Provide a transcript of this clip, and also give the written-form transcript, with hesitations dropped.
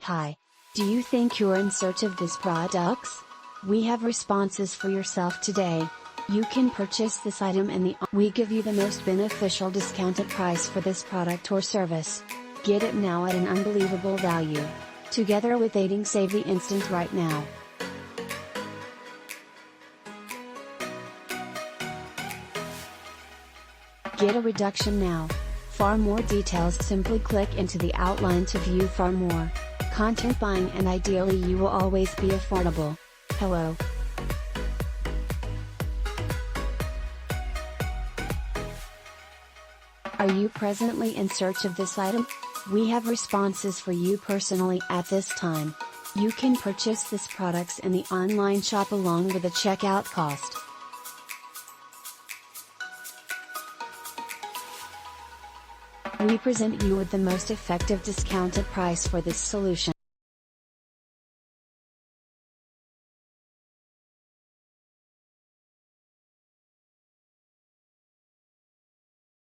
Hi. Do you think you're in search of these products? We have responses for yourself today. You can purchase this item we give you the most beneficial discounted price for this product or service. Get it now at an unbelievable value. Together with Aiding Save the Instant right now. Get a reduction now. For more details, simply click into the outline to view far more. Content buying, and ideally you will always be affordable. Hello. Are you presently in search of this item? We have responses for you personally at this time. You can purchase this products in the online shop along with a checkout cost. We present you with the most effective discounted price for this solution.